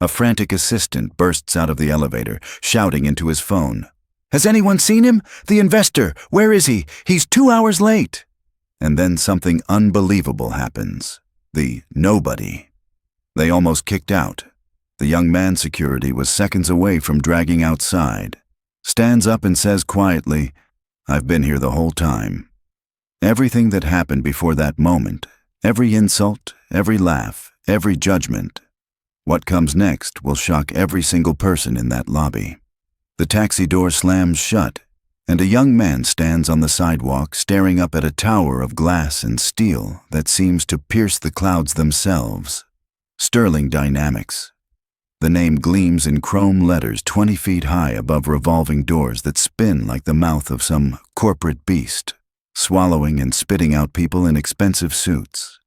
A frantic assistant bursts out of the elevator, shouting into his phone. "Has anyone seen him? The investor! Where is he? He's 2 hours late!" And then something unbelievable happens. The nobody. They almost kicked out. The young man's security was seconds away from dragging outside. Stands up and says quietly, "I've been here the whole time." Everything that happened before that moment, every insult, every laugh, every judgment, what comes next will shock every single person in that lobby. The taxi door slams shut, and a young man stands on the sidewalk staring up at a tower of glass and steel that seems to pierce the clouds themselves. Sterling Dynamics. The name gleams in chrome letters 20 feet high above revolving doors that spin like the mouth of some corporate beast, swallowing and spitting out people in expensive suits.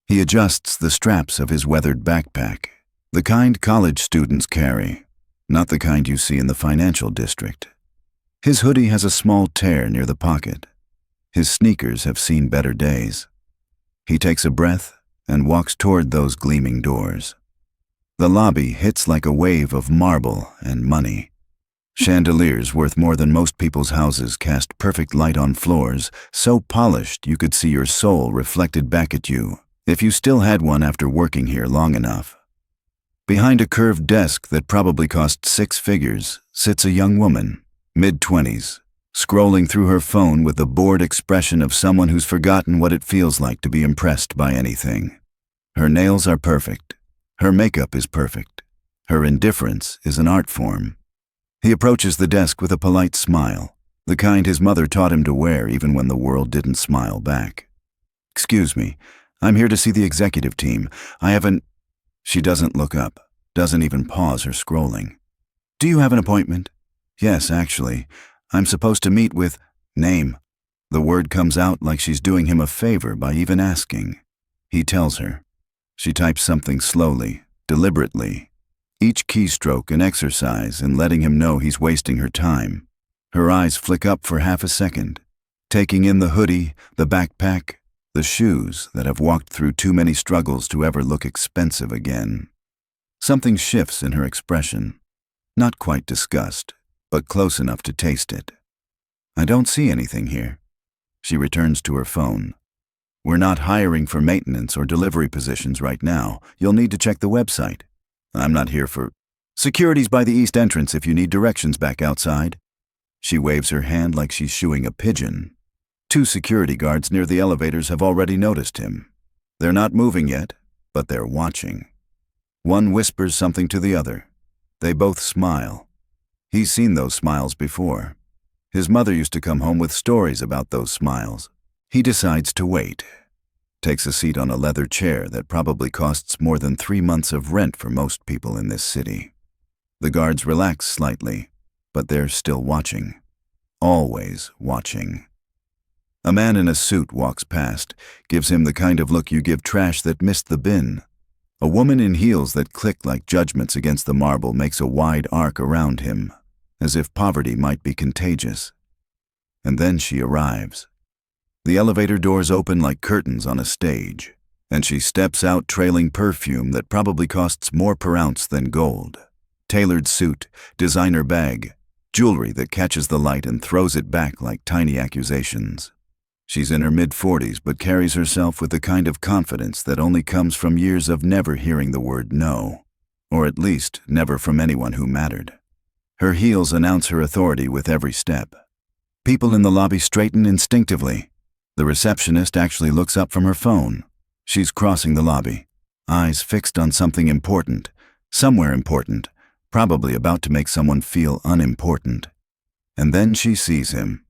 He adjusts the straps of his weathered backpack, the kind college students carry, not the kind you see in the financial district. His hoodie has a small tear near the pocket. His sneakers have seen better days. He takes a breath and walks toward those gleaming doors. The lobby hits like a wave of marble and money. Chandeliers worth more than most people's houses cast perfect light on floors, so polished you could see your soul reflected back at you, if you still had one after working here long enough. Behind a curved desk that probably cost 6 figures sits a young woman, mid-20s, scrolling through her phone with the bored expression of someone who's forgotten what it feels like to be impressed by anything. Her nails are perfect. Her makeup is perfect. Her indifference is an art form. He approaches the desk with a polite smile, the kind his mother taught him to wear even when the world didn't smile back. "Excuse me, I'm here to see the executive team. I haven't—" She doesn't look up, doesn't even pause her scrolling. "Do you have an appointment?" "Yes, actually. I'm supposed to meet with—" "Name." The word comes out like she's doing him a favor by even asking. He tells her. She types something slowly, deliberately, each keystroke an exercise in letting him know he's wasting her time. Her eyes flick up for half a second, taking in the hoodie, the backpack, the shoes that have walked through too many struggles to ever look expensive again. Something shifts in her expression. Not quite disgust, but close enough to taste it. "I don't see anything here." She returns to her phone. "We're not hiring for maintenance or delivery positions right now. You'll need to check the website. I'm not here for—" "Security's by the east entrance if you need directions back outside." She waves her hand like she's shooing a pigeon. 2 security guards near the elevators have already noticed him. They're not moving yet, but they're watching. One whispers something to the other. They both smile. He's seen those smiles before. His mother used to come home with stories about those smiles. He decides to wait. Takes a seat on a leather chair that probably costs more than 3 months of rent for most people in this city. The guards relax slightly, but they're still watching. Always watching. A man in a suit walks past, gives him the kind of look you give trash that missed the bin. A woman in heels that click like judgments against the marble makes a wide arc around him, as if poverty might be contagious. And then she arrives. The elevator doors open like curtains on a stage, and she steps out trailing perfume that probably costs more per ounce than gold. Tailored suit, designer bag, jewelry that catches the light and throws it back like tiny accusations. She's in her mid-40s but carries herself with the kind of confidence that only comes from years of never hearing the word no, or at least never from anyone who mattered. Her heels announce her authority with every step. People in the lobby straighten instinctively. The receptionist actually looks up from her phone. She's crossing the lobby, eyes fixed on something important, somewhere important, probably about to make someone feel unimportant. And then she sees him,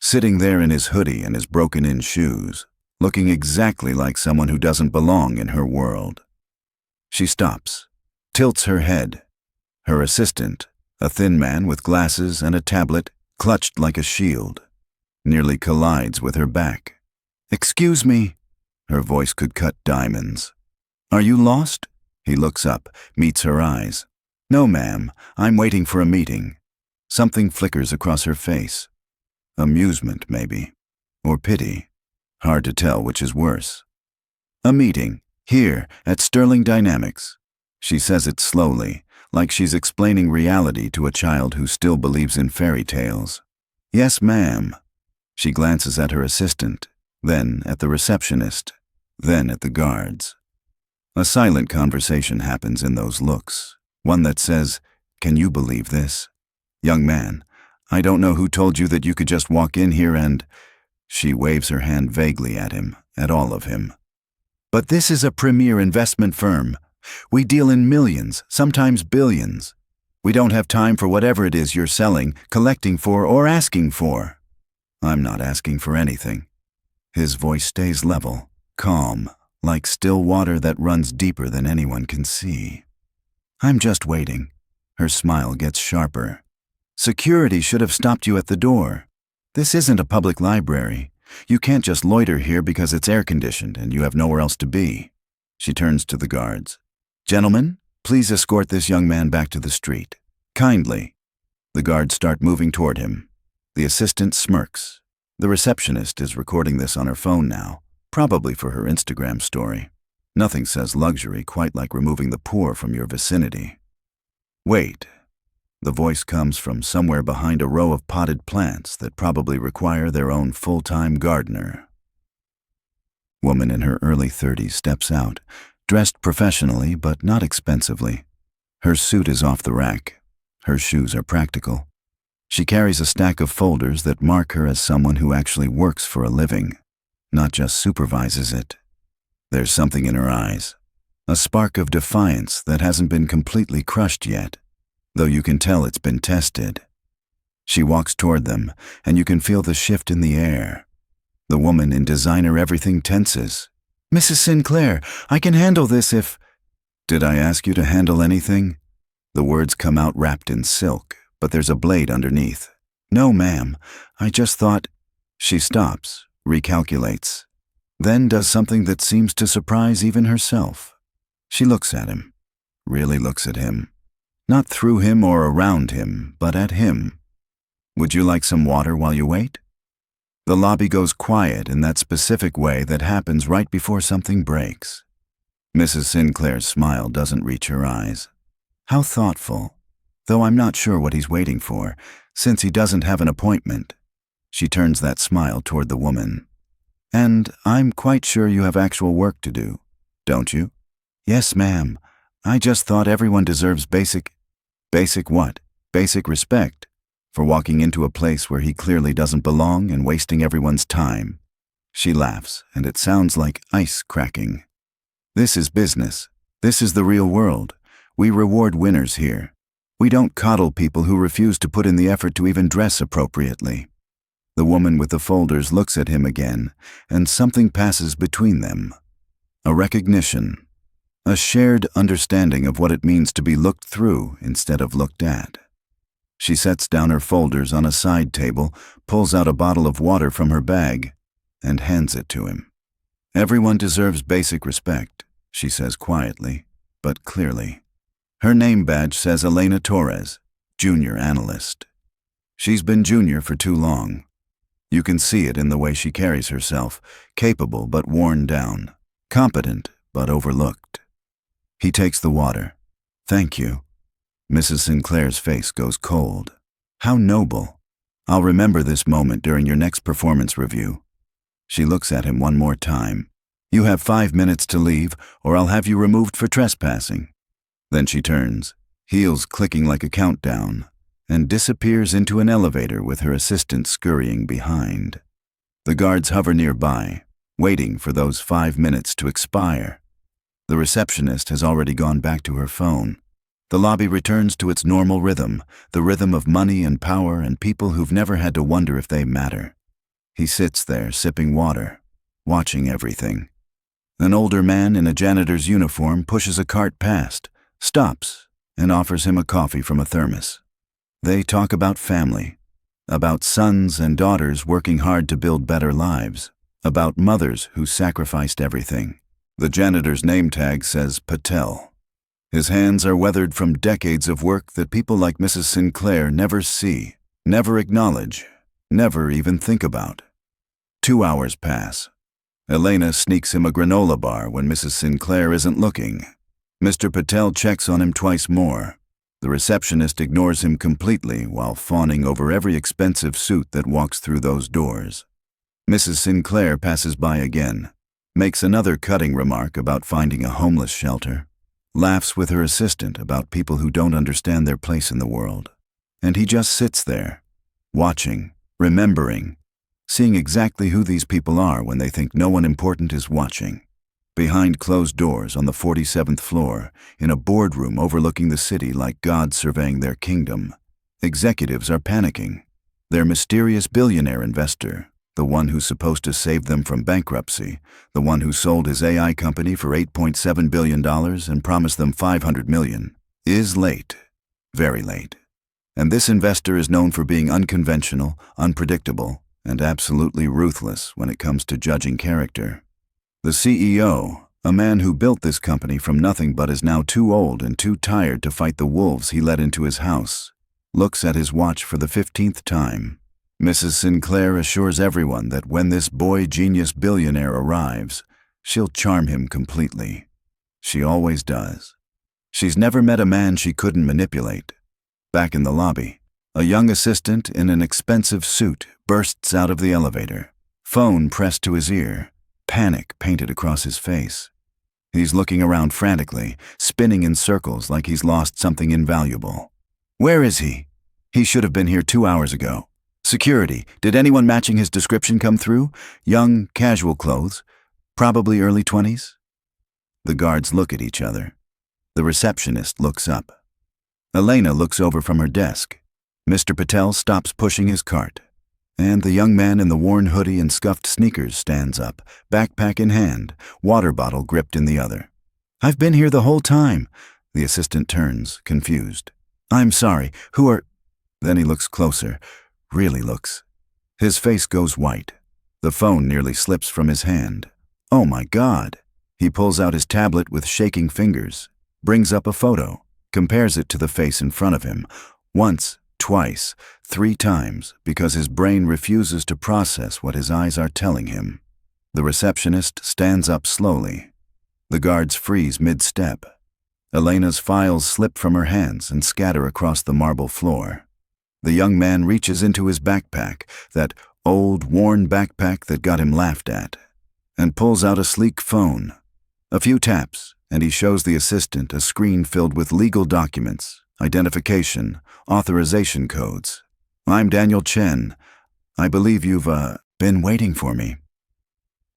sitting there in his hoodie and his broken-in shoes, looking exactly like someone who doesn't belong in her world. She stops, tilts her head. Her assistant, a thin man with glasses and a tablet, clutched like a shield, nearly collides with her back. "Excuse me." Her voice could cut diamonds. "Are you lost?" He looks up, meets her eyes. "No, ma'am. I'm waiting for a meeting." Something flickers across her face. Amusement, maybe. Or pity. Hard to tell which is worse. "A meeting. Here, at Sterling Dynamics." She says it slowly, like she's explaining reality to a child who still believes in fairy tales. Yes, ma'am. She glances at her assistant, then at the receptionist, then at the guards. A silent conversation happens in those looks, one that says, "Can you believe this? Young man, I don't know who told you that you could just walk in here and—" She waves her hand vaguely at him, at all of him. "But this is a premier investment firm. We deal in millions, sometimes billions. We don't have time for whatever it is you're selling, collecting for, or asking for." "I'm not asking for anything." His voice stays level, calm, like still water that runs deeper than anyone can see. "I'm just waiting." Her smile gets sharper. "Security should have stopped you at the door. This isn't a public library. You can't just loiter here because it's air-conditioned and you have nowhere else to be." She turns to the guards. "Gentlemen, please escort this young man back to the street. Kindly." The guards start moving toward him. The assistant smirks. The receptionist is recording this on her phone now, probably for her Instagram story. Nothing says luxury quite like removing the poor from your vicinity. "Wait." The voice comes from somewhere behind a row of potted plants that probably require their own full-time gardener. Woman in her early 30s steps out, dressed professionally but not expensively. Her suit is off the rack. Her shoes are practical. She carries a stack of folders that mark her as someone who actually works for a living, not just supervises it. There's something in her eyes, a spark of defiance that hasn't been completely crushed yet, though you can tell it's been tested. She walks toward them, and you can feel the shift in the air. The woman in designer everything tenses. "Mrs. Sinclair, I can handle this if—" "Did I ask you to handle anything?" The words come out wrapped in silk, but there's a blade underneath. "No, ma'am. I just thought—" She stops, recalculates, then does something that seems to surprise even herself. She looks at him, really looks at him. Not through him or around him, but at him. "Would you like some water while you wait?" The lobby goes quiet in that specific way that happens right before something breaks. Mrs. Sinclair's smile doesn't reach her eyes. How thoughtful, though I'm not sure what he's waiting for, since he doesn't have an appointment. She turns that smile toward the woman. "And I'm quite sure you have actual work to do, don't you?" "Yes, ma'am. I just thought everyone deserves basic—" "Basic what? Basic respect for walking into a place where he clearly doesn't belong and wasting everyone's time." She laughs, and it sounds like ice cracking. "This is business. This is the real world. We reward winners here. We don't coddle people who refuse to put in the effort to even dress appropriately." The woman with the folders looks at him again, and something passes between them. A recognition. A shared understanding of what it means to be looked through instead of looked at. She sets down her folders on a side table, pulls out a bottle of water from her bag, and hands it to him. "Everyone deserves basic respect," she says quietly, but clearly. Her name badge says Elena Torres, junior analyst. She's been junior for too long. You can see it in the way she carries herself, capable but worn down, competent but overlooked. He takes the water. "Thank you." Mrs. Sinclair's face goes cold. "How noble. I'll remember this moment during your next performance review." She looks at him one more time. "You have 5 minutes to leave, or I'll have you removed for trespassing." Then she turns, heels clicking like a countdown, and disappears into an elevator with her assistant scurrying behind. The guards hover nearby, waiting for those 5 minutes to expire. The receptionist has already gone back to her phone. The lobby returns to its normal rhythm, the rhythm of money and power and people who've never had to wonder if they matter. He sits there sipping water, watching everything. An older man in a janitor's uniform pushes a cart past, stops, and offers him a coffee from a thermos. They talk about family, about sons and daughters working hard to build better lives, about mothers who sacrificed everything. The janitor's name tag says Patel. His hands are weathered from decades of work that people like Mrs. Sinclair never see, never acknowledge, never even think about. 2 hours pass. Elena sneaks him a granola bar when Mrs. Sinclair isn't looking. Mr. Patel checks on him twice more. The receptionist ignores him completely while fawning over every expensive suit that walks through those doors. Mrs. Sinclair passes by again, makes another cutting remark about finding a homeless shelter, laughs with her assistant about people who don't understand their place in the world. And he just sits there, watching, remembering, seeing exactly who these people are when they think no one important is watching. Behind closed doors on the 47th floor, in a boardroom overlooking the city like God surveying their kingdom, executives are panicking. Their mysterious billionaire investor, the one who's supposed to save them from bankruptcy, the one who sold his AI company for $8.7 billion and promised them $500 million, is late, very late. And this investor is known for being unconventional, unpredictable, and absolutely ruthless when it comes to judging character. The CEO, a man who built this company from nothing but is now too old and too tired to fight the wolves he let into his house, looks at his watch for the 15th time. Mrs. Sinclair assures everyone that when this boy genius billionaire arrives, she'll charm him completely. She always does. She's never met a man she couldn't manipulate. Back in the lobby, a young assistant in an expensive suit bursts out of the elevator, phone pressed to his ear, panic painted across his face. He's looking around frantically, spinning in circles like he's lost something invaluable. Where is he? He should have been here 2 hours ago. Security, did anyone matching his description come through? Young, casual clothes, probably early 20s? The guards look at each other. The receptionist looks up. Elena looks over from her desk. Mr. Patel stops pushing his cart. And the young man in the worn hoodie and scuffed sneakers stands up, backpack in hand, water bottle gripped in the other. I've been here the whole time. The assistant turns, confused. I'm sorry, who are... Then he looks closer, really looks. His face goes white. The phone nearly slips from his hand. Oh my God. He pulls out his tablet with shaking fingers, brings up a photo, compares it to the face in front of him, once, twice, 3 times, because his brain refuses to process what his eyes are telling him. The receptionist stands up slowly. The guards freeze mid-step. Elena's files slip from her hands and scatter across the marble floor. The young man reaches into his backpack, that old, worn backpack that got him laughed at, and pulls out a sleek phone. A few taps, and he shows the assistant a screen filled with legal documents, identification, authorization codes. I'm Daniel Chen. I believe you've, been waiting for me.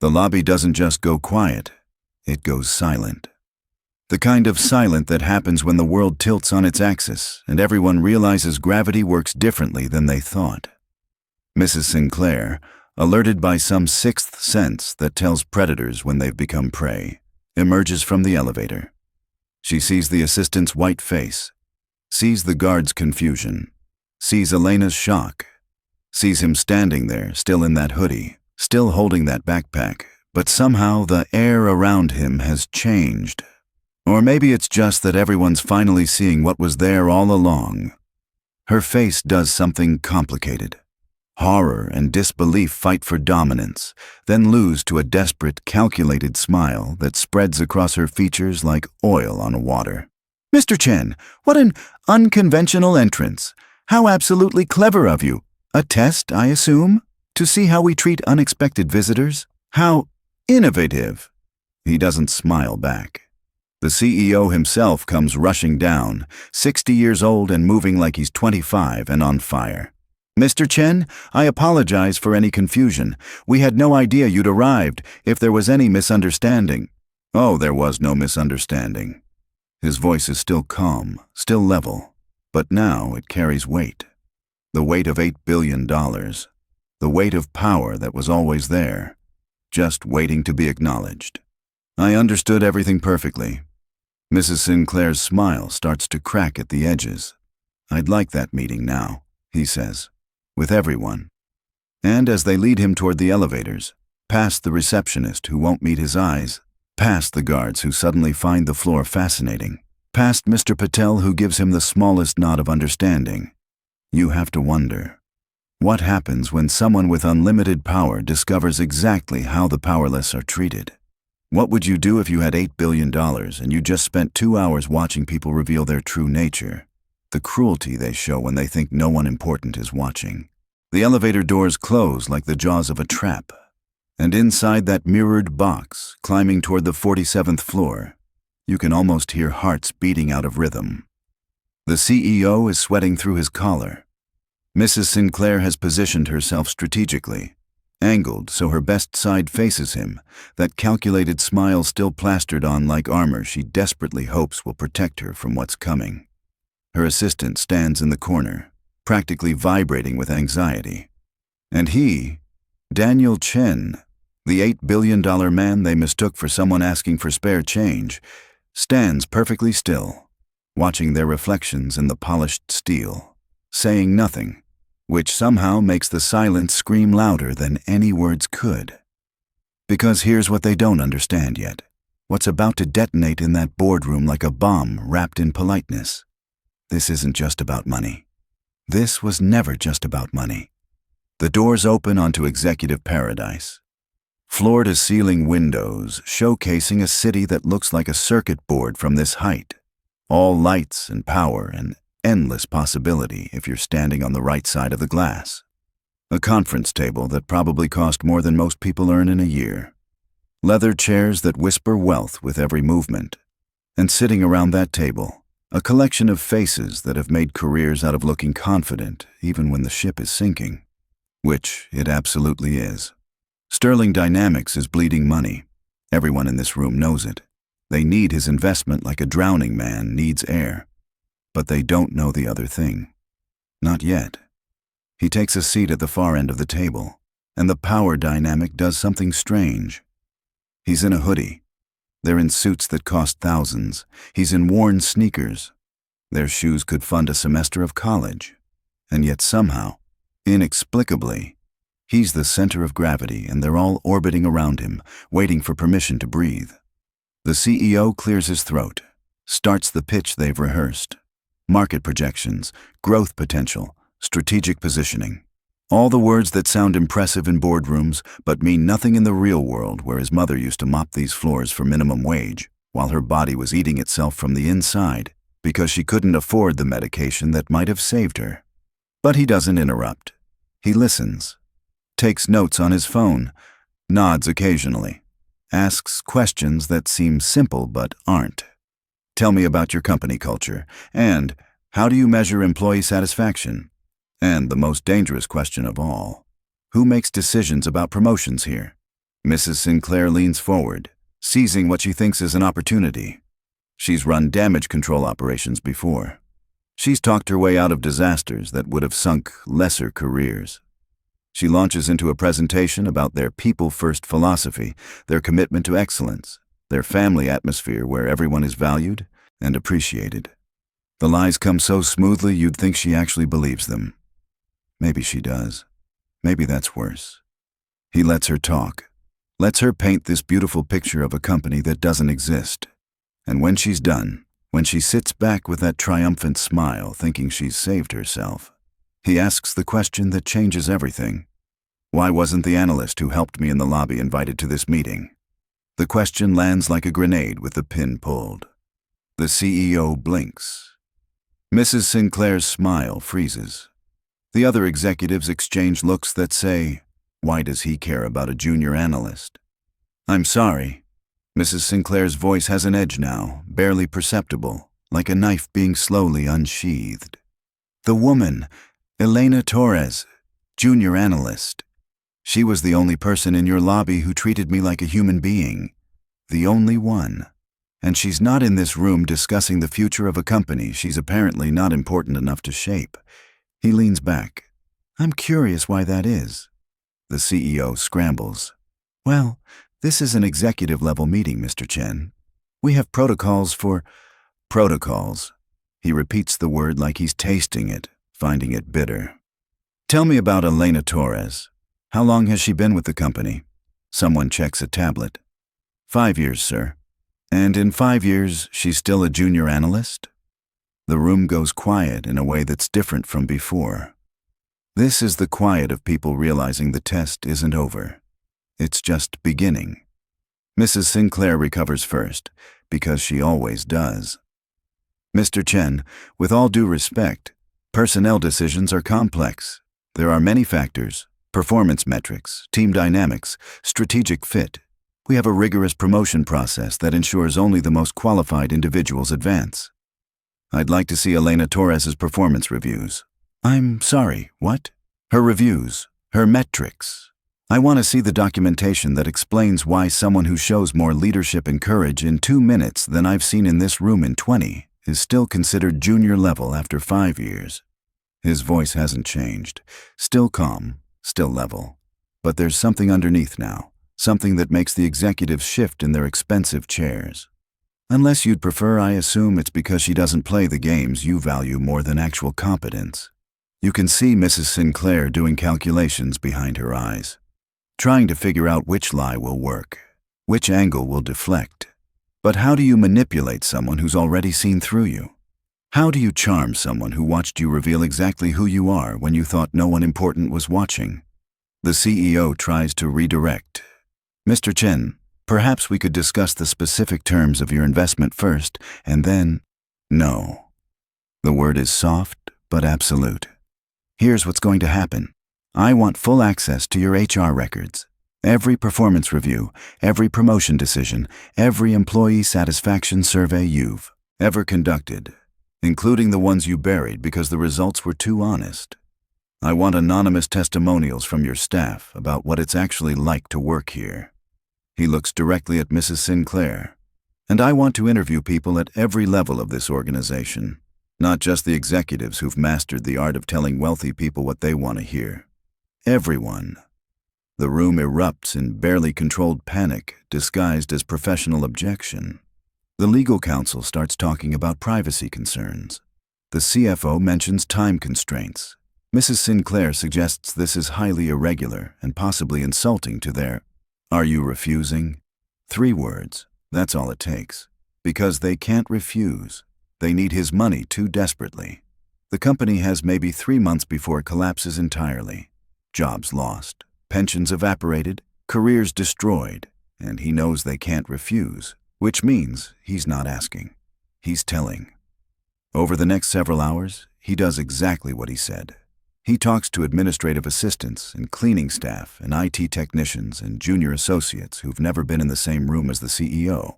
The lobby doesn't just go quiet, it goes silent. The kind of silent that happens when the world tilts on its axis and everyone realizes gravity works differently than they thought. Mrs. Sinclair, alerted by some 6th sense that tells predators when they've become prey, emerges from the elevator. She sees the assistant's white face, sees the guard's confusion, sees Elena's shock, sees him standing there, still in that hoodie, still holding that backpack, but somehow the air around him has changed. Or maybe it's just that everyone's finally seeing what was there all along. Her face does something complicated. Horror and disbelief fight for dominance, then lose to a desperate, calculated smile that spreads across her features like oil on water. Mr. Chen, what an unconventional entrance. How absolutely clever of you. A test, I assume? To see how we treat unexpected visitors? How innovative. He doesn't smile back. The CEO himself comes rushing down, 60 years old and moving like he's 25 and on fire. Mr. Chen, I apologize for any confusion. We had no idea you'd arrived, if there was any misunderstanding. Oh, there was no misunderstanding. His voice is still calm, still level, but now it carries weight. The weight of $8 billion. The weight of power that was always there, just waiting to be acknowledged. I understood everything perfectly. Mrs. Sinclair's smile starts to crack at the edges. I'd like that meeting now, he says, with everyone. And as they lead him toward the elevators, past the receptionist who won't meet his eyes, past the guards who suddenly find the floor fascinating, past Mr. Patel who gives him the smallest nod of understanding, you have to wonder, what happens when someone with unlimited power discovers exactly how the powerless are treated? What would you do if you had $8 billion and you just spent 2 hours watching people reveal their true nature? The cruelty they show when they think no one important is watching. The elevator doors close like the jaws of a trap. And inside that mirrored box, climbing toward the 47th floor, you can almost hear hearts beating out of rhythm. The CEO is sweating through his collar. Mrs. Sinclair has positioned herself strategically, angled so her best side faces him, that calculated smile still plastered on like armor she desperately hopes will protect her from what's coming. Her assistant stands in the corner, practically vibrating with anxiety. And he, Daniel Chen, the $8 billion man they mistook for someone asking for spare change, stands perfectly still, watching their reflections in the polished steel, saying nothing, which somehow makes the silence scream louder than any words could. Because here's what they don't understand yet: what's about to detonate in that boardroom like a bomb wrapped in politeness. This isn't just about money. This was never just about money. The doors open onto executive paradise. Floor-to-ceiling windows showcasing a city that looks like a circuit board from this height. All lights and power and endless possibility if you're standing on the right side of the glass. A conference table that probably cost more than most people earn in a year. Leather chairs that whisper wealth with every movement. And sitting around that table, a collection of faces that have made careers out of looking confident even when the ship is sinking. Which it absolutely is. Sterling Dynamics is bleeding money. Everyone in this room knows it. They need his investment like a drowning man needs air. But they don't know the other thing. Not yet. He takes a seat at the far end of the table, and the power dynamic does something strange. He's in a hoodie. They're in suits that cost thousands. He's in worn sneakers. Their shoes could fund a semester of college. And yet somehow, inexplicably, he's the center of gravity and they're all orbiting around him, waiting for permission to breathe. The CEO clears his throat, starts the pitch they've rehearsed. Market projections, growth potential, strategic positioning. All the words that sound impressive in boardrooms but mean nothing in the real world, where his mother used to mop these floors for minimum wage, while her body was eating itself from the inside because she couldn't afford the medication that might have saved her. But he doesn't interrupt. He listens, takes notes on his phone, nods occasionally, asks questions that seem simple but aren't. Tell me about your company culture, and how do you measure employee satisfaction? And the most dangerous question of all, who makes decisions about promotions here? Mrs. Sinclair leans forward, seizing what she thinks is an opportunity. She's run damage control operations before. She's talked her way out of disasters that would have sunk lesser careers. She launches into a presentation about their people-first philosophy, their commitment to excellence, their family atmosphere where everyone is valued and appreciated. The lies come so smoothly you'd think she actually believes them. Maybe she does. Maybe that's worse. He lets her talk, lets her paint this beautiful picture of a company that doesn't exist. And when she's done, when she sits back with that triumphant smile thinking she's saved herself, he asks the question that changes everything. Why wasn't the analyst who helped me in the lobby invited to this meeting? The question lands like a grenade with the pin pulled. The CEO blinks. Mrs. Sinclair's smile freezes. The other executives exchange looks that say, "Why does he care about a junior analyst?" "I'm sorry." Mrs. Sinclair's voice has an edge now, barely perceptible, like a knife being slowly unsheathed. "The woman, Elena Torres, junior analyst. She was the only person in your lobby who treated me like a human being. The only one. And she's not in this room discussing the future of a company she's apparently not important enough to shape." He leans back. "I'm curious why that is." The CEO scrambles. "Well, this is an executive-level meeting, Mr. Chen. We have protocols for—" "Protocols." He repeats the word like he's tasting it, finding it bitter. "Tell me about Elena Torres. How long has she been with the company?" Someone checks a tablet. 5 years, sir." "And in 5 years, she's still a junior analyst?" The room goes quiet in a way that's different from before. This is the quiet of people realizing the test isn't over. It's just beginning. Mrs. Sinclair recovers first, because she always does. Mr. Chen, with all due respect, personnel decisions are complex. There are many factors: performance metrics, team dynamics, strategic fit. We have a rigorous promotion process that ensures only the most qualified individuals advance. I'd like to see Elena Torres's performance reviews. I'm sorry, what? Her reviews, her metrics. I want to see the documentation that explains why someone who shows more leadership and courage in 2 minutes than I've seen in this room in 20 is still considered junior level after 5 years. His voice hasn't changed. Still calm, still level. But there's something underneath now, something that makes the executives shift in their expensive chairs. Unless you'd prefer, I assume it's because she doesn't play the games you value more than actual competence. You can see Mrs. Sinclair doing calculations behind her eyes, trying to figure out which lie will work, which angle will deflect. But how do you manipulate someone who's already seen through you? How do you charm someone who watched you reveal exactly who you are when you thought no one important was watching? The CEO tries to redirect. Mr. Chen, perhaps we could discuss the specific terms of your investment first, and then... No. The word is soft, but absolute. Here's what's going to happen. I want full access to your HR records. Every performance review, every promotion decision, every employee satisfaction survey you've ever conducted, including the ones you buried because the results were too honest. I want anonymous testimonials from your staff about what it's actually like to work here. He looks directly at Mrs. Sinclair. And I want to interview people at every level of this organization, not just the executives who've mastered the art of telling wealthy people what they want to hear. Everyone. The room erupts in barely controlled panic, disguised as professional objection. The legal counsel starts talking about privacy concerns. The CFO mentions time constraints. Mrs. Sinclair suggests this is highly irregular and possibly insulting to their... Are you refusing? 3 words. That's all it takes. Because they can't refuse. They need his money too desperately. The company has maybe 3 months before it collapses entirely. Jobs lost, pensions evaporated, careers destroyed, and he knows they can't refuse, which means he's not asking. He's telling. Over the next several hours, he does exactly what he said. He talks to administrative assistants and cleaning staff and IT technicians and junior associates who've never been in the same room as the CEO.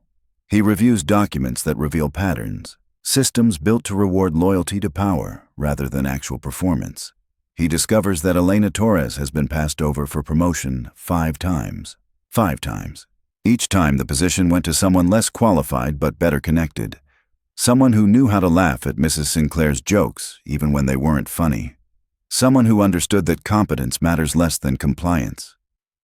He reviews documents that reveal patterns, systems built to reward loyalty to power rather than actual performance. He discovers that Elena Torres has been passed over for promotion 5 times. 5 times. Each time the position went to someone less qualified but better connected. Someone who knew how to laugh at Mrs. Sinclair's jokes even when they weren't funny. Someone who understood that competence matters less than compliance.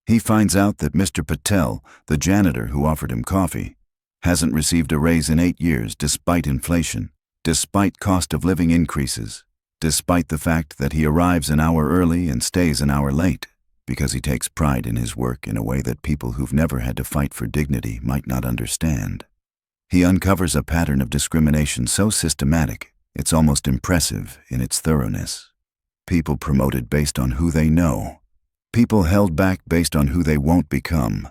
He finds out that Mr. Patel, the janitor who offered him coffee, hasn't received a raise in 8 years despite inflation, despite cost of living increases, despite the fact that he arrives an hour early and stays an hour late, because he takes pride in his work in a way that people who've never had to fight for dignity might not understand. He uncovers a pattern of discrimination so systematic, it's almost impressive in its thoroughness. People promoted based on who they know. People held back based on who they won't become.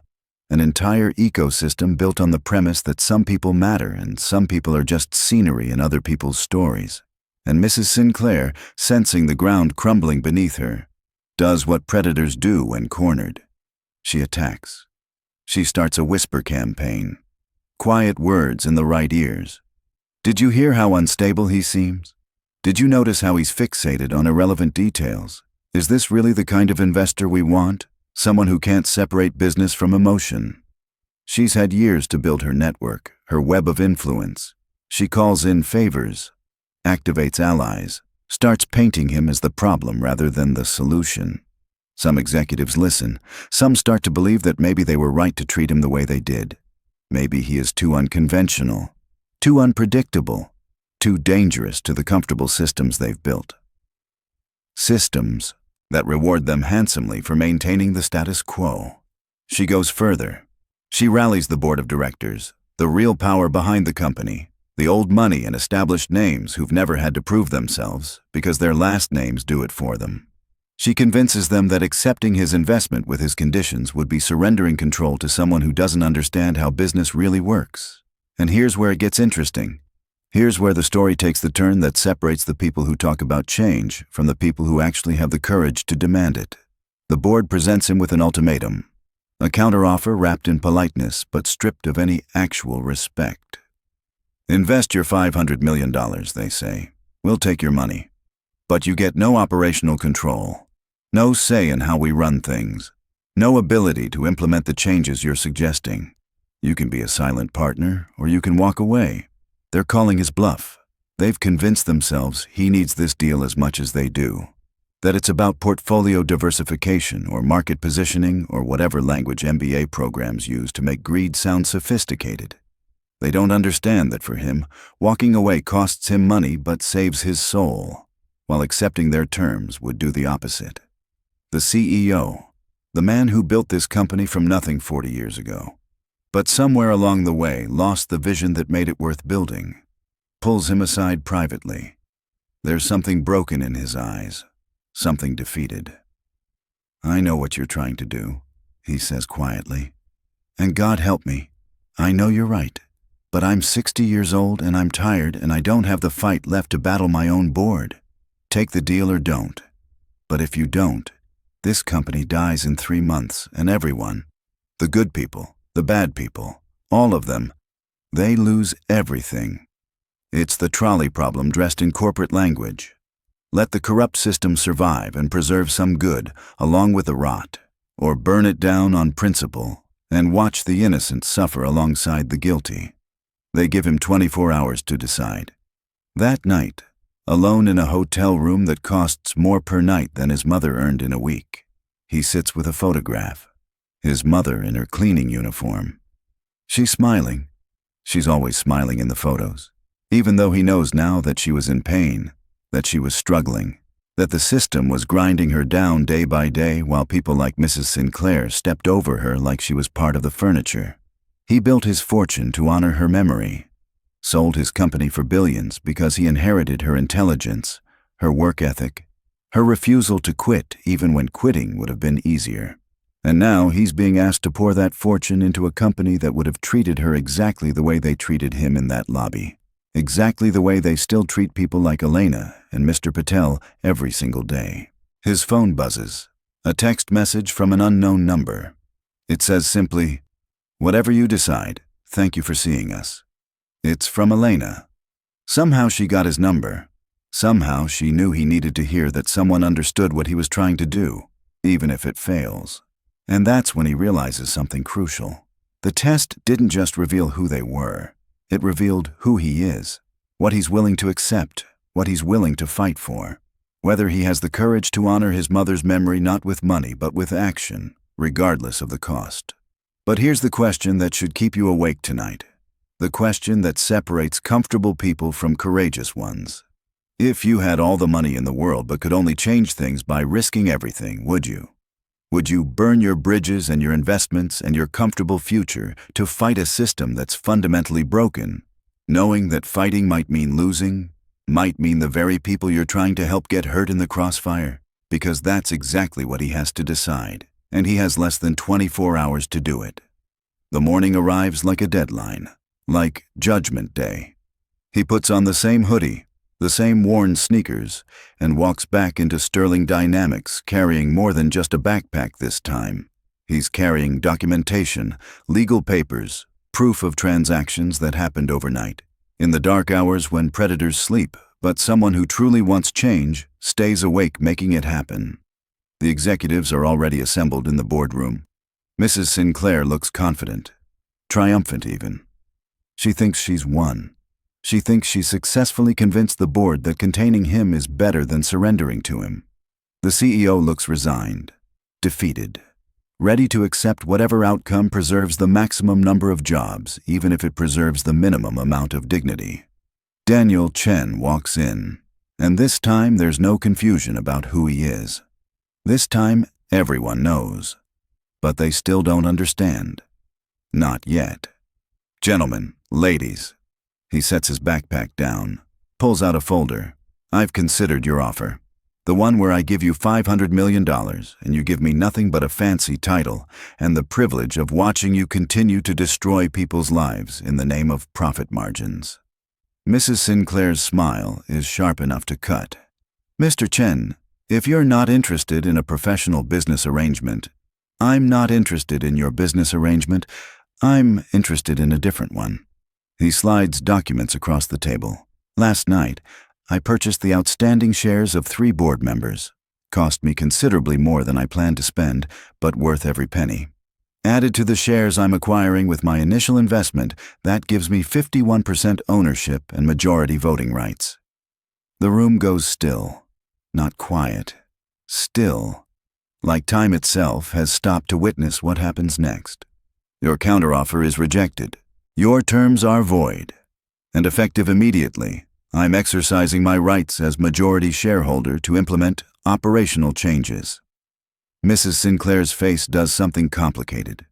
An entire ecosystem built on the premise that some people matter and some people are just scenery in other people's stories. And Mrs. Sinclair, sensing the ground crumbling beneath her, does what predators do when cornered. She attacks. She starts a whisper campaign. Quiet words in the right ears. Did you hear how unstable he seems? Did you notice how he's fixated on irrelevant details? Is this really the kind of investor we want? Someone who can't separate business from emotion. She's had years to build her network, her web of influence. She calls in favors, activates allies, starts painting him as the problem rather than the solution. Some executives listen. Some start to believe that maybe they were right to treat him the way they did. Maybe he is too unconventional, too unpredictable, too dangerous to the comfortable systems they've built. Systems that reward them handsomely for maintaining the status quo. She goes further. She rallies the board of directors, the real power behind the company, the old money and established names who've never had to prove themselves because their last names do it for them. She convinces them that accepting his investment with his conditions would be surrendering control to someone who doesn't understand how business really works. And here's where it gets interesting. Here's where the story takes the turn that separates the people who talk about change from the people who actually have the courage to demand it. The board presents him with an ultimatum, a counteroffer wrapped in politeness but stripped of any actual respect. Invest your $500 million, they say. We'll take your money. But you get no operational control, no say in how we run things, no ability to implement the changes you're suggesting. You can be a silent partner, or you can walk away. They're calling his bluff. They've convinced themselves he needs this deal as much as they do, that it's about portfolio diversification or market positioning or whatever language MBA programs use to make greed sound sophisticated. They don't understand that for him, walking away costs him money but saves his soul, while accepting their terms would do the opposite. The CEO, the man who built this company from nothing 40 years ago, but somewhere along the way lost the vision that made it worth building, pulls him aside privately. There's something broken in his eyes, something defeated. "I know what you're trying to do," he says quietly. "And God help me, I know you're right. But I'm 60 years old and I'm tired and I don't have the fight left to battle my own board. Take the deal or don't. But if you don't, this company dies in 3 months and everyone, the good people, the bad people, all of them, they lose everything. It's the trolley problem dressed in corporate language. Let the corrupt system survive and preserve some good along with the rot, or burn it down on principle and watch the innocent suffer alongside the guilty." They give him 24 hours to decide. That night, alone in a hotel room that costs more per night than his mother earned in a week, he sits with a photograph. His mother in her cleaning uniform. She's smiling. She's always smiling in the photos, even though he knows now that she was in pain, that she was struggling, that the system was grinding her down day by day while people like Mrs. Sinclair stepped over her like she was part of the furniture. He built his fortune to honor her memory, sold his company for billions because he inherited her intelligence, her work ethic, her refusal to quit even when quitting would have been easier. And now he's being asked to pour that fortune into a company that would have treated her exactly the way they treated him in that lobby, exactly the way they still treat people like Elena and Mr. Patel every single day. His phone buzzes, a text message from an unknown number. It says simply, "Whatever you decide, thank you for seeing us." It's from Elena. Somehow she got his number. Somehow she knew he needed to hear that someone understood what he was trying to do, even if it fails. And that's when he realizes something crucial. The test didn't just reveal who they were. It revealed who he is, what he's willing to accept, what he's willing to fight for, whether he has the courage to honor his mother's memory not with money but with action, regardless of the cost. But here's the question that should keep you awake tonight. The question that separates comfortable people from courageous ones. If you had all the money in the world but could only change things by risking everything, would you? Would you burn your bridges and your investments and your comfortable future to fight a system that's fundamentally broken, knowing that fighting might mean losing, might mean the very people you're trying to help get hurt in the crossfire? Because that's exactly what he has to decide, and he has less than 24 hours to do it. The morning arrives like a deadline, like Judgment Day. He puts on the same hoodie, the same worn sneakers, and walks back into Sterling Dynamics carrying more than just a backpack this time. He's carrying documentation, legal papers, proof of transactions that happened overnight, in the dark hours when predators sleep, but someone who truly wants change stays awake making it happen. The executives are already assembled in the boardroom. Mrs. Sinclair looks confident, triumphant even. She thinks she's won. She thinks she's successfully convinced the board that containing him is better than surrendering to him. The CEO looks resigned, defeated, ready to accept whatever outcome preserves the maximum number of jobs, even if it preserves the minimum amount of dignity. Daniel Chen walks in, and this time there's no confusion about who he is. This time everyone knows, but they still don't understand. Not yet. "Gentlemen, ladies." He sets his backpack down, pulls out a folder. "I've considered your offer. The one where I give you $500 million and you give me nothing but a fancy title and the privilege of watching you continue to destroy people's lives in the name of profit margins. Mrs. Sinclair's smile is sharp enough to cut. Mr. Chen, if you're not interested in a professional business arrangement, I'm not interested in your business arrangement. I'm interested in a different one. He slides documents across the table. Last night, I purchased the outstanding shares of 3 board members. Cost me considerably more than I planned to spend, but worth every penny. Added to the shares I'm acquiring with my initial investment, that gives me 51% ownership and majority voting rights. The room goes still. Not quiet. Still. Like time itself has stopped to witness what happens next. Your counteroffer is rejected. Your terms are void. And effective immediately, I'm exercising my rights as majority shareholder to implement operational changes. Mrs. Sinclair's face does something complicated.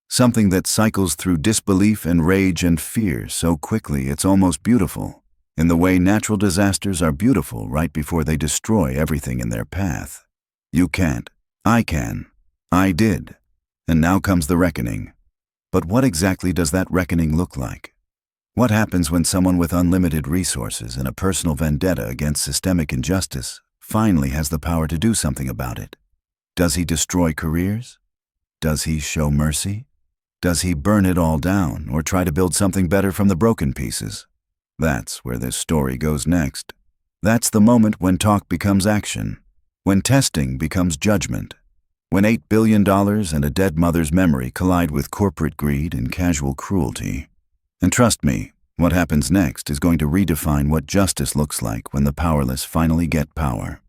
Something that cycles through disbelief and rage and fear so quickly it's almost beautiful, in the way natural disasters are beautiful right before they destroy everything in their path. You can't. I can. I did. And now comes the reckoning. But what exactly does that reckoning look like? What happens when someone with unlimited resources and a personal vendetta against systemic injustice finally has the power to do something about it? Does he destroy careers? Does he show mercy? Does he burn it all down or try to build something better from the broken pieces? That's where this story goes next. That's the moment when talk becomes action, when testing becomes judgment, when $8 billion and a dead mother's memory collide with corporate greed and casual cruelty. And trust me, what happens next is going to redefine what justice looks like when the powerless finally get power.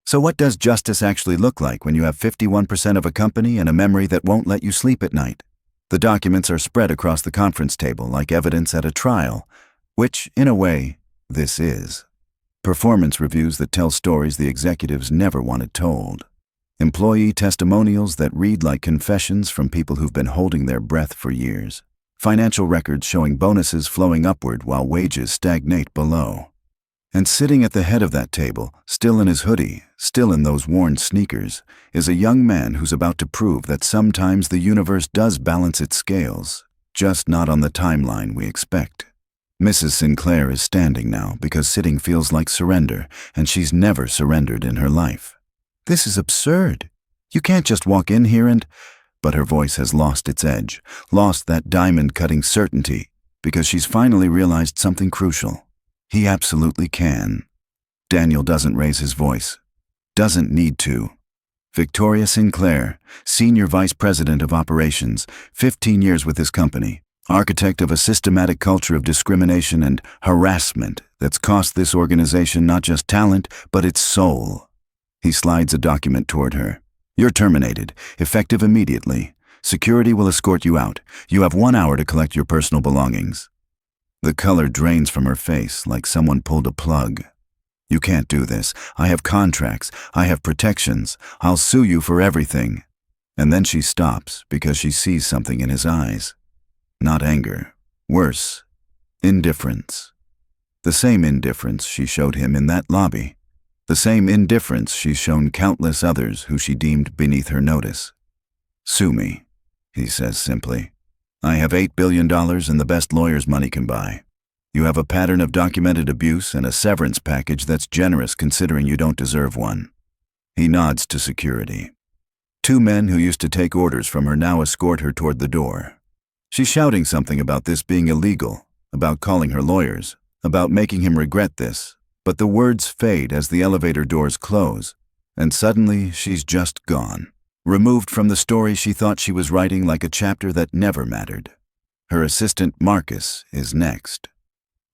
So what does justice actually look like when you have 51% of a company and a memory that won't let you sleep at night? The documents are spread across the conference table like evidence at a trial, which, in a way, this is. Performance reviews that tell stories the executives never wanted told. Employee testimonials that read like confessions from people who've been holding their breath for years. Financial records showing bonuses flowing upward while wages stagnate below. And sitting at the head of that table, still in his hoodie, still in those worn sneakers, is a young man who's about to prove that sometimes the universe does balance its scales, just not on the timeline we expect. Mrs. Sinclair is standing now because sitting feels like surrender, and she's never surrendered in her life. This is absurd. You can't just walk in here and... But her voice has lost its edge, lost that diamond-cutting certainty, because she's finally realized something crucial. He absolutely can. Daniel doesn't raise his voice. Doesn't need to. Victoria Sinclair, Senior Vice President of Operations, 15 years with this company, architect of a systematic culture of discrimination and harassment that's cost this organization not just talent, but its soul. He slides a document toward her. You're terminated, effective immediately. Security will escort you out. You have 1 hour to collect your personal belongings. The color drains from her face like someone pulled a plug. You can't do this. I have contracts. I have protections. I'll sue you for everything. And then she stops because she sees something in his eyes. Not anger. Worse. Indifference. The same indifference she showed him in that lobby. The same indifference she's shown countless others who she deemed beneath her notice. Sue me, he says simply. I have $8 billion and the best lawyers money can buy. You have a pattern of documented abuse and a severance package that's generous considering you don't deserve one. He nods to security. 2 men who used to take orders from her now escort her toward the door. She's shouting something about this being illegal, about calling her lawyers, about making him regret this, but the words fade as the elevator doors close, and suddenly she's just gone, removed from the story she thought she was writing like a chapter that never mattered. Her assistant Marcus is next,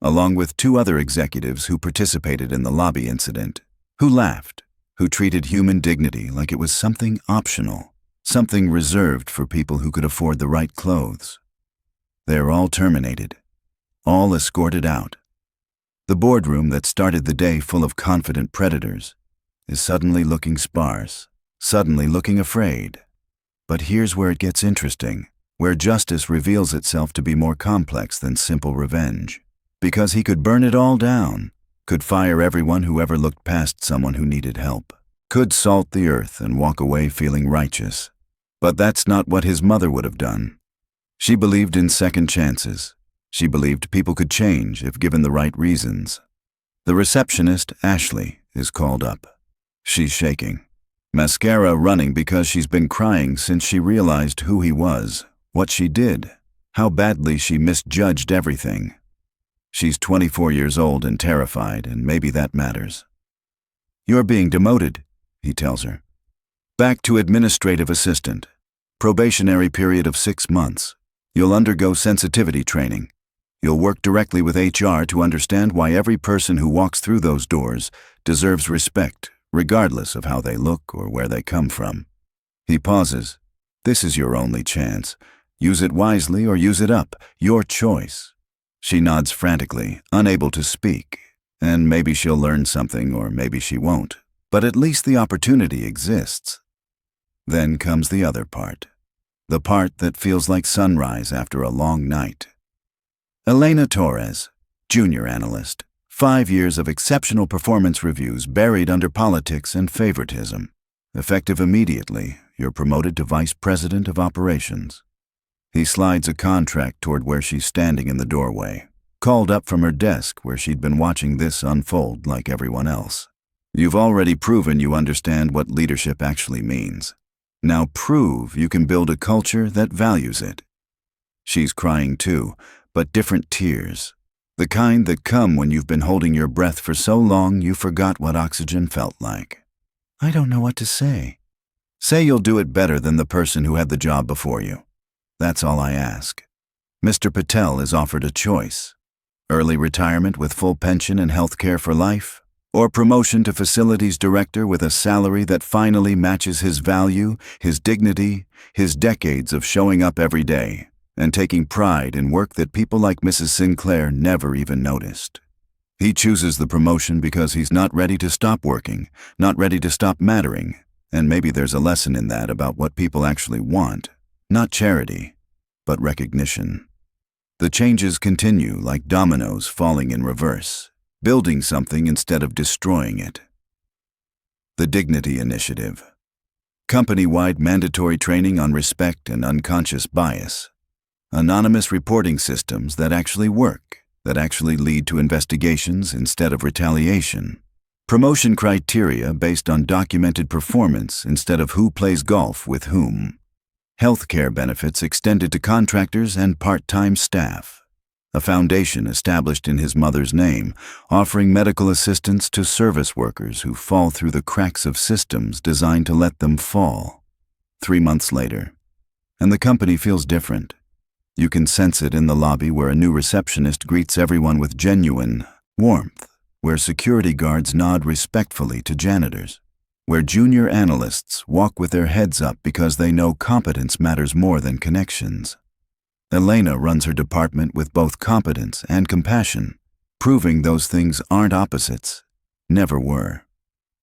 along with 2 other executives who participated in the lobby incident, who laughed, who treated human dignity like it was something optional, something reserved for people who could afford the right clothes. They're all terminated, all escorted out. The boardroom that started the day full of confident predators is suddenly looking sparse, suddenly looking afraid. But here's where it gets interesting, where justice reveals itself to be more complex than simple revenge. Because he could burn it all down, could fire everyone who ever looked past someone who needed help, could salt the earth and walk away feeling righteous. But that's not what his mother would have done. She believed in second chances. She believed people could change if given the right reasons. The receptionist, Ashley, is called up. She's shaking. Mascara running because she's been crying since she realized who he was, what she did, how badly she misjudged everything. She's 24 years old and terrified, and maybe that matters. "You're being demoted," he tells her. "Back to administrative assistant. Probationary period of 6 months. You'll undergo sensitivity training. You'll work directly with HR to understand why every person who walks through those doors deserves respect, regardless of how they look or where they come from." He pauses. "This is your only chance. Use it wisely or use it up. Your choice." She nods frantically, unable to speak, and maybe she'll learn something or maybe she won't, but at least the opportunity exists. Then comes the other part. The part that feels like sunrise after a long night. Elena Torres, junior analyst, 5 years of exceptional performance reviews buried under politics and favoritism. Effective immediately, you're promoted to vice president of operations. He slides a contract toward where she's standing in the doorway, called up from her desk where she'd been watching this unfold like everyone else. "You've already proven you understand what leadership actually means. Now prove you can build a culture that values it." She's crying too, but different tears. The kind that come when you've been holding your breath for so long you forgot what oxygen felt like. "I don't know what to say." "Say you'll do it better than the person who had the job before you. That's all I ask." Mr. Patel is offered a choice. Early retirement with full pension and health care for life, or promotion to facilities director with a salary that finally matches his value, his dignity, his decades of showing up every day and taking pride in work that people like Mrs. Sinclair never even noticed. He chooses the promotion because he's not ready to stop working, not ready to stop mattering, and maybe there's a lesson in that about what people actually want, not charity, but recognition. The changes continue like dominoes falling in reverse, building something instead of destroying it. The Dignity Initiative. Company-wide mandatory training on respect and unconscious bias. Anonymous reporting systems that actually work, that actually lead to investigations instead of retaliation. Promotion criteria based on documented performance instead of who plays golf with whom. Healthcare benefits extended to contractors and part-time staff. A foundation established in his mother's name, offering medical assistance to service workers who fall through the cracks of systems designed to let them fall. 3 months later, and the company feels different. You can sense it in the lobby where a new receptionist greets everyone with genuine warmth, where security guards nod respectfully to janitors, where junior analysts walk with their heads up because they know competence matters more than connections. Elena runs her department with both competence and compassion, proving those things aren't opposites, never were.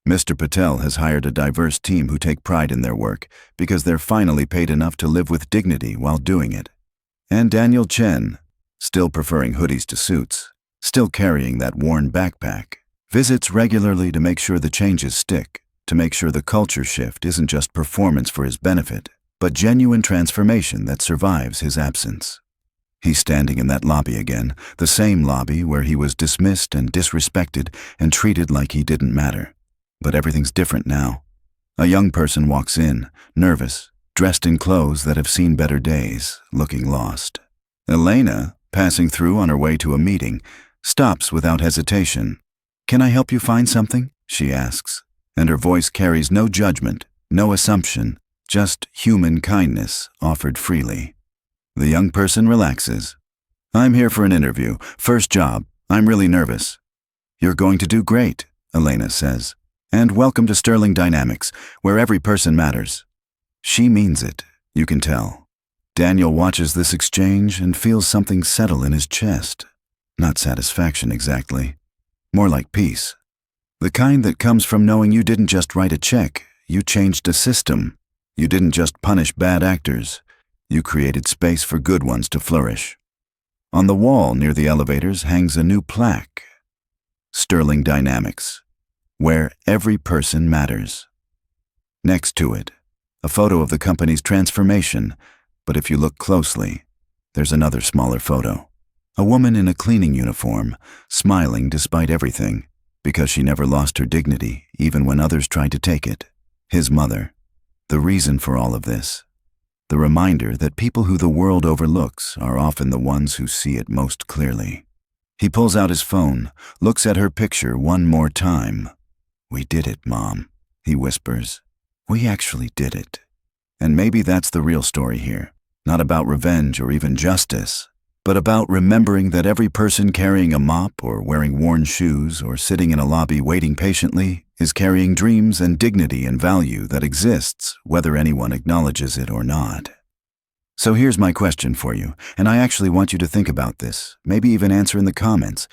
Mr. Patel has hired a diverse team who take pride in their work because they're finally paid enough to live with dignity while doing it. And Daniel Chen, still preferring hoodies to suits, still carrying that worn backpack, visits regularly to make sure the changes stick, to make sure the culture shift isn't just performance for his benefit, but genuine transformation that survives his absence. He's standing in that lobby again, the same lobby where he was dismissed and disrespected and treated like he didn't matter. But everything's different now. A young person walks in, nervous, dressed in clothes that have seen better days, looking lost. Elena, passing through on her way to a meeting, stops without hesitation. "Can I help you find something?" she asks, and her voice carries no judgment, no assumption, just human kindness offered freely. The young person relaxes. "I'm here for an interview, first job. I'm really nervous." "You're going to do great," Elena says. "And welcome to Sterling Dynamics, where every person matters." She means it, you can tell. Daniel watches this exchange and feels something settle in his chest. Not satisfaction exactly, more like peace. The kind that comes from knowing you didn't just write a check, you changed a system. You didn't just punish bad actors, you created space for good ones to flourish. On the wall near the elevators hangs a new plaque. sterling dynamics, where every person matters. Next to it, a photo of the company's transformation, but if you look closely, there's another smaller photo. A woman in a cleaning uniform, smiling despite everything, because she never lost her dignity, even when others tried to take it. His mother. The reason for all of this. The reminder that people who the world overlooks are often the ones who see it most clearly. He pulls out his phone, looks at her picture one more time. "We did it, Mom," he whispers. "We actually did it." And maybe that's the real story here. Not about revenge or even justice, but about remembering that every person carrying a mop or wearing worn shoes or sitting in a lobby waiting patiently is carrying dreams and dignity and value that exists whether anyone acknowledges it or not. So here's my question for you, and I actually want you to think about this, maybe even answer in the comments.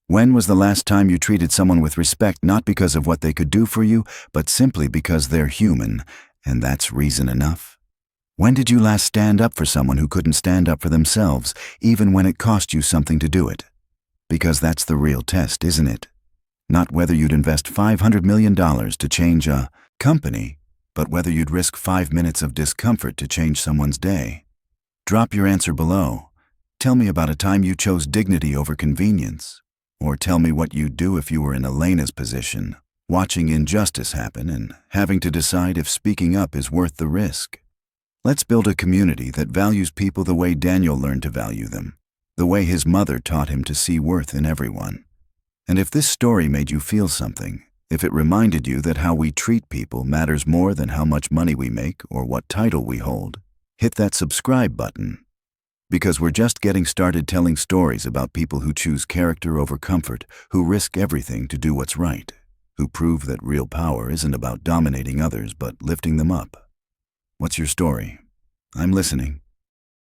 When was the last time you treated someone with respect not because of what they could do for you, but simply because they're human, and that's reason enough? When did you last stand up for someone who couldn't stand up for themselves, even when it cost you something to do it? Because that's the real test, isn't it? Not whether you'd invest $500 million to change a company, but whether you'd risk 5 minutes of discomfort to change someone's day. Drop your answer below. Tell me about a time you chose dignity over convenience. Or tell me what you'd do if you were in Elena's position, watching injustice happen and having to decide if speaking up is worth the risk. Let's build a community that values people the way Daniel learned to value them, the way his mother taught him to see worth in everyone. And if this story made you feel something, if it reminded you that how we treat people matters more than how much money we make or what title we hold, hit that subscribe button. Because we're just getting started telling stories about people who choose character over comfort, who risk everything to do what's right, who prove that real power isn't about dominating others but lifting them up. What's your story? I'm listening.